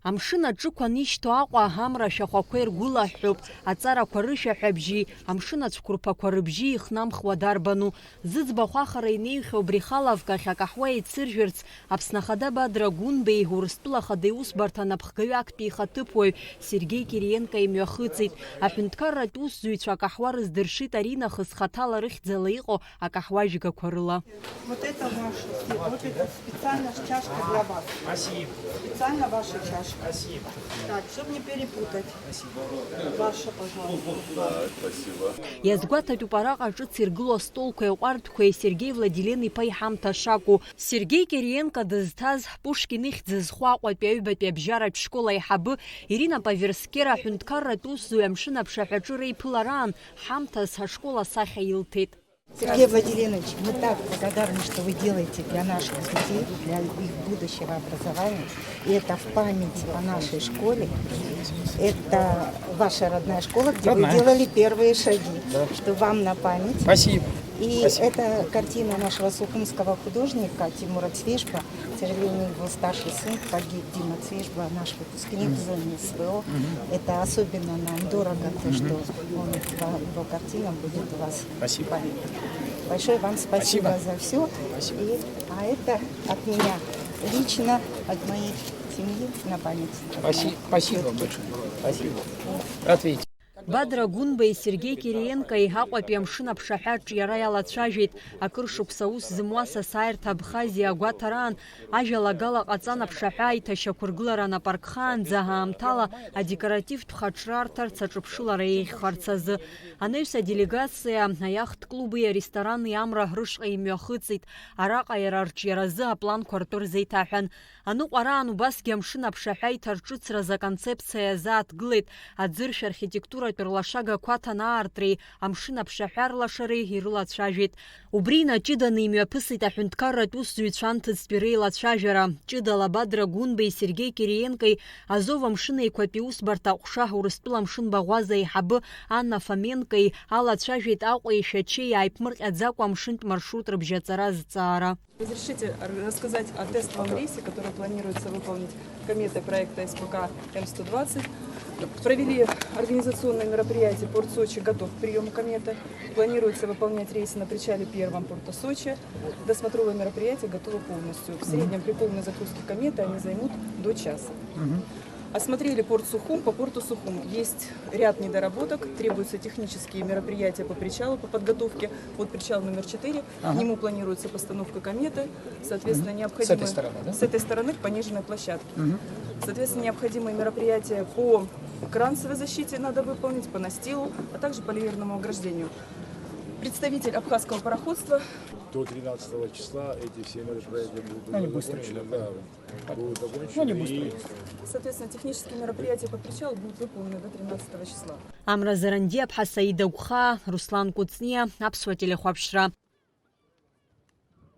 Амшына ҿықәа нишьҭо Аҟәа амра ашәахәақәа иргәылаҳәҳәоуп, аҵарақәа рышәаҳәабжьи, амшын ацәқәырԥақәа рыбжьи ихнамхуа дарбану. Зыӡбахә ахара инеиухьоу Брехаловка ахь акаҳуа еицыржәырц Аԥсны Ахада Бадра Гәынбеи Урыстәыла Ахада Аиусбарҭа анапхгаҩы актәи ихаҭыԥуаҩ Сергеи Кириенко имҩахыҵит. Аҳәынҭқарратә усзуҩцәа акаҳуа рыздыршит аринахыс хаҭала рыхьӡала иҟоу акаҳуажьгақәа рыла. Вот это ваша, вот это специально чашка для вас. Спасибо. Специально ваша чашка. Спасибо. Так, чтобы не перепутать. Спасибо. Ваша, пожалуйста. Спасибо. Иазгәаҭатәуп араҟа ҿыц иргыло астолқәа иҟәардәқәеи Сергеи Владилен-иԥа иҳамҭа шакәу. Сергеи Кириенко дызҭаз Пушкин ихьӡ зызху Аҟәатәи аҩбатәи абжьаратә школ аиҳабы Ирина Паверскера аҳәынҭқарратә усзуҩ амшын аԥшаҳәаҿы реиԥылараан ҳамҭас ашкол асахьа илҭеит. Сергей Владимирович, мы так благодарны, что вы делаете для наших детей, для их будущего образования. И это в память о нашей школе. Это ваша родная школа, где вы делали первые шаги. Да. Что вам на память. Спасибо. И Спасибо. это картина нашего сухумского художника Тимура Цвишба. К сожалению, его старший сын погиб, Дима Цвишба, наш выпускник в зоне СВО. Это особенно нам дорого, то, что его картина будет у вас в памяти. Большое вам спасибо за все. Спасибо. А это от меня лично, от моей семьи на память. Спасибо большое. Спасибо. Ответьте. Бадра Гәынбеи Сергеи Кириенко Аҟәатәи амшын аԥшаҳәаҿ иара иалацәажәеит. Акыр шықәса ус зымуа Сасааирҭа Абхазиа агәаҭараан ажәалагала ҟаҵан аԥшаҳәа аиҭашьақәыргылара напаркхаанӡа аамҭала адекоративтә хаҿрарҭарц аҿыԥшылара еиӷьхарц азы. Анаҩс аделегациа аиахт-клуби аресторани амра рышҟа имҩахыҵит. Араҟа иара арҿиаразы апланқәа ртәы рзеиҭаҳәан. Аныҟәараан убасгьы амшын аԥшаҳәа иҭарҿыцраз аконцепциа иазааҭгылеит. Аӡыршә архитектуратә рлашагақәа ҭанаартреи амшын аԥшаҳәа рлашареи ирылацәажәеит. Убри инаҷыданы имҩаԥысит аҳәынҭқарратә усзуҩцәа анҭыҵтәи реилацәажәара. Ҷыдала Бадра Гәынбеи Сергеи Кириенкои Азов амшын еиқәатәи усбарҭа аҟәша Урыстәыла амшын баӷәаза аиҳабы Анна Фоменкои алацәажәеит Аҟәеи Шәачеи ааиԥмырҟьаӡакәа амшынтә маршрут рыбжьаҵара зҵаара. Разрешите рассказать о тестовом рейсе, который планируется выполнить кометы проекта СПК М-120. Провели организационное мероприятие. Порт Сочи готов к приему кометы. Планируется выполнять рейсы на причале первом порта Сочи. Досмотровое мероприятие готово полностью. В среднем при полной загрузке кометы они займут до часа. Осмотрели порт Сухум. По порту Сухум есть ряд недоработок. Требуются технические мероприятия по причалу, по подготовке. Вот причал номер 4. К нему планируется постановка кометы. Соответственно, необходимые... С этой стороны, да? С этой стороны к пониженной площадке. Соответственно, необходимые мероприятия по кранцевой защите надо выполнить, по настилу, а также по ливерному ограждению. Представитель абхазского пароходства. До 13 числа эти все мероприятия будут закончены. Соответственно, технические мероприятия по причалу будут выполнены до 13 числа. Амра Заранди, Абха Саида Гуха, Руслан Куцния, Аԥсуа телехәаԥшра.